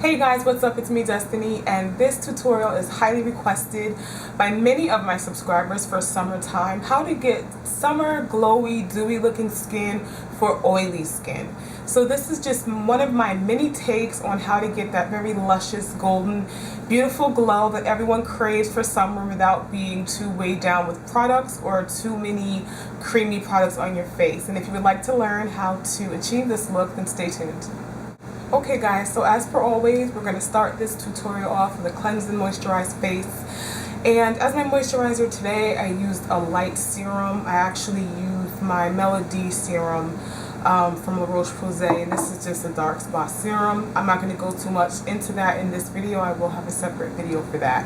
Hey guys, what's up? It's me, Destiny, and this tutorial is highly requested by many of my subscribers for summertime. How to get summer glowy, dewy looking skin for oily skin. So this is just one of my many takes on how to get that very luscious, golden, beautiful glow that everyone craves for summer without being too weighed down with products or too many creamy products on your face. And if you would like to learn how to achieve this look, then stay tuned. Okay guys, so as per always, we're going to start this tutorial off with a cleansed and moisturized face. And as my moisturizer today, I used a light serum. I actually used my Melody serum from La Roche-Posay, and this is just a dark spot serum. I'm not going to go too much into that in this video. I will have a separate video for that.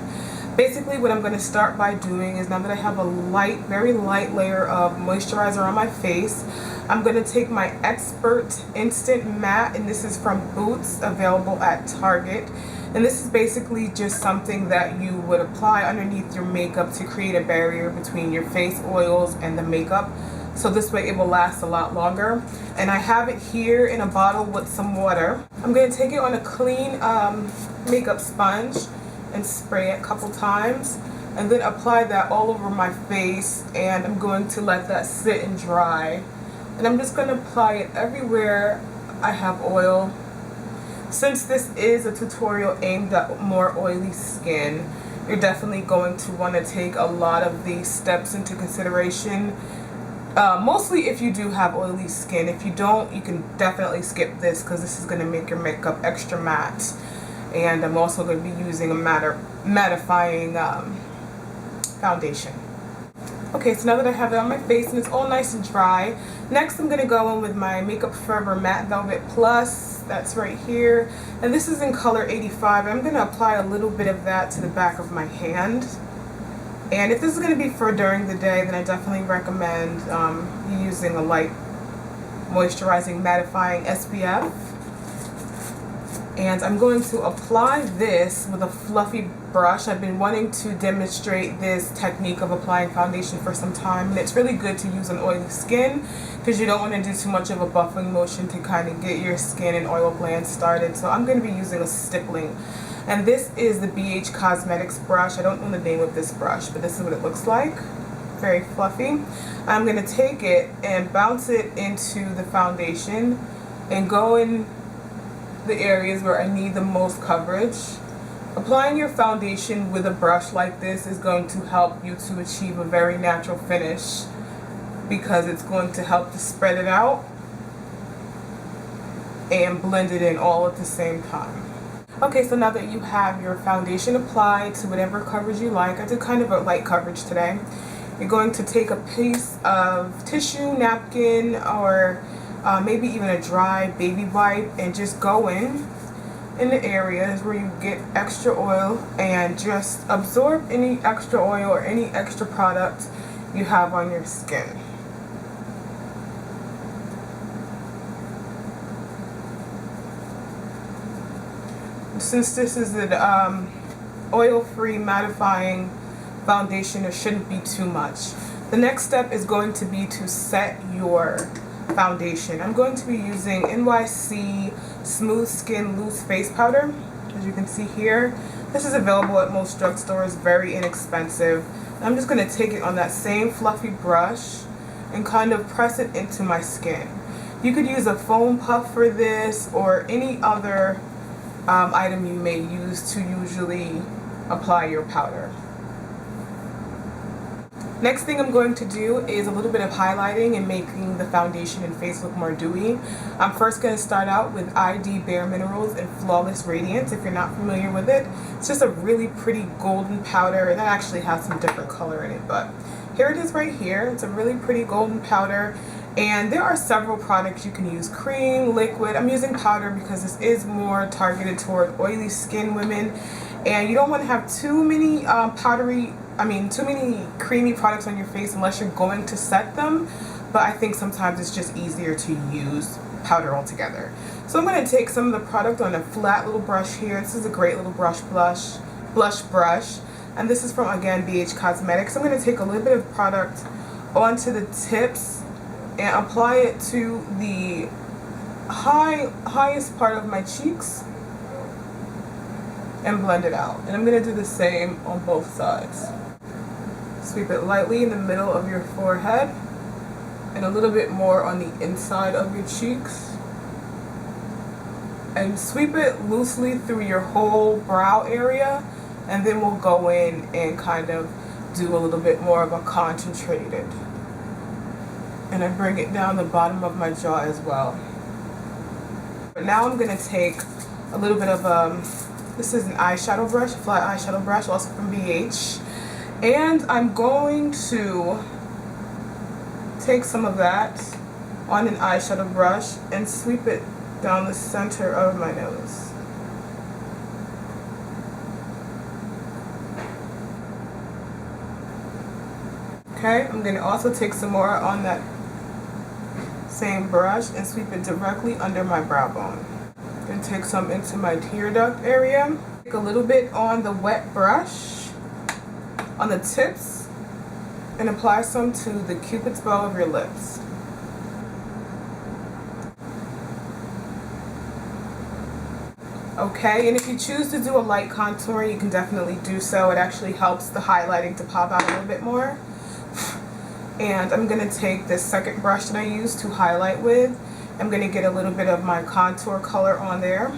Basically, what I'm going to start by doing is, now that I have a light, very light layer of moisturizer on my face, I'm going to take my Expert Instant Matte, and this is from Boots, available at Target. And this is basically just something that you would apply underneath your makeup to create a barrier between your face oils and the makeup. So this way it will last a lot longer. And I have it here in a bottle with some water. I'm going to take it on a clean makeup sponge and spray it a couple times. And then apply that all over my face. And I'm going to let that sit and dry. And I'm just going to apply it everywhere I have oil. Since this is a tutorial aimed at more oily skin, you're definitely going to want to take a lot of these steps into consideration. Mostly if you do have oily skin. If you don't, you can definitely skip this because this is going to make your makeup extra matte. And I'm also going to be using a mattifying foundation. Okay, so now that I have it on my face and it's all nice and dry, next I'm going to go in with my Makeup Forever Matte Velvet Plus. That's right here. And this is in color 85. I'm going to apply a little bit of that to the back of my hand. And if this is going to be for during the day, then I definitely recommend you using a light moisturizing mattifying SPF. And I'm going to apply this with a fluffy brush. I've been wanting to demonstrate this technique of applying foundation for some time. And it's really good to use on oily skin because you don't want to do too much of a buffing motion to kind of get your skin and oil glands started. So I'm going to be using a stippling. And this is the BH Cosmetics brush. I don't know the name of this brush, but this is what it looks like. Very fluffy. I'm going to take it and bounce it into the foundation and go in the areas where I need the most coverage. Applying your foundation with a brush like this is going to help you to achieve a very natural finish because it's going to help to spread it out and blend it in all at the same time. Okay, so now that you have your foundation applied to whatever coverage you like, I did kind of a light coverage today. You're going to take a piece of tissue, napkin, or maybe even a dry baby wipe and just go in the areas where you get extra oil and just absorb any extra oil or any extra product you have on your skin. Since this is an oil-free mattifying foundation, it shouldn't be too much. The next step is going to be to set your foundation. I'm going to be using NYC Smooth Skin Loose Face Powder, as you can see here. This is available at most drugstores, very inexpensive. I'm just going to take it on that same fluffy brush and kind of press it into my skin. You could use a foam puff for this or any other item you may use to usually apply your powder. Next thing I'm going to do is a little bit of highlighting and making the foundation and face look more dewy. I'm first going to start out with ID Bare Minerals and Flawless Radiance. If you're not familiar with it, it's just a really pretty golden powder, and that actually has some different color in it, but here it is right here. It's a really pretty golden powder, and there are several products you can use: cream, liquid. I'm using powder because this is more targeted toward oily skin women, and you don't want to have too many too many creamy products on your face unless you're going to set them. But I think sometimes it's just easier to use powder altogether. So I'm going to take some of the product on a flat little brush here. This is a great little blush brush. And this is from, again, BH Cosmetics. I'm going to take a little bit of product onto the tips and apply it to the highest part of my cheeks. and blend it out. And I'm going to do the same on both sides. Sweep it lightly in the middle of your forehead and a little bit more on the inside of your cheeks. And sweep it loosely through your whole brow area, and then we'll go in and kind of do a little bit more of a concentrated. And I bring it down the bottom of my jaw as well. But now I'm going to take a little bit of this is an eyeshadow brush, a flat eyeshadow brush, also from BH. And I'm going to take some of that on an eyeshadow brush and sweep it down the center of my nose. Okay, I'm going to also take some more on that same brush and sweep it directly under my brow bone. Then take some into my tear duct area. Take a little bit on the wet brush on the tips and apply some to the cupid's bow of your lips. Okay, and if you choose to do a light contour, you can definitely do so. It actually helps the highlighting to pop out a little bit more. And I'm going to take this second brush that I use to highlight with. I'm going to get a little bit of my contour color on there.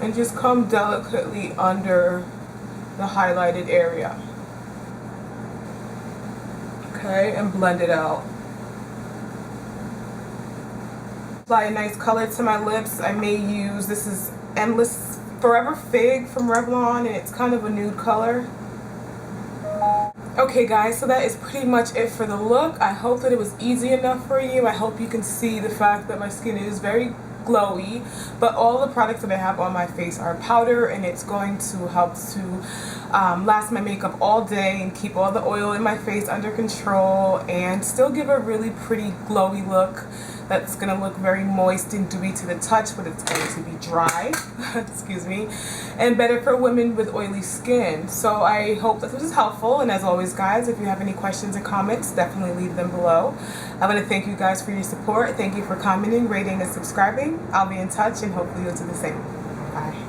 And just come delicately under the highlighted area. Okay, and blend it out. Apply a nice color to my lips. I may use, this is Endless Forever Fig from Revlon, and it's kind of a nude color. Okay guys, so that is pretty much it for the look. I hope that it was easy enough for you. I hope you can see the fact that my skin is very glowy, but all the products that I have on my face are powder, and it's going to help to last my makeup all day and keep all the oil in my face under control and still give a really pretty glowy look that's going to look very moist and dewy to the touch, but it's going to be dry, excuse me, and better for women with oily skin. So I hope that this was helpful, and as always guys, if you have any questions or comments, definitely leave them below. I want to thank you guys for your support. Thank you for commenting, rating, and subscribing. I'll be in touch, and hopefully you'll do the same. Bye.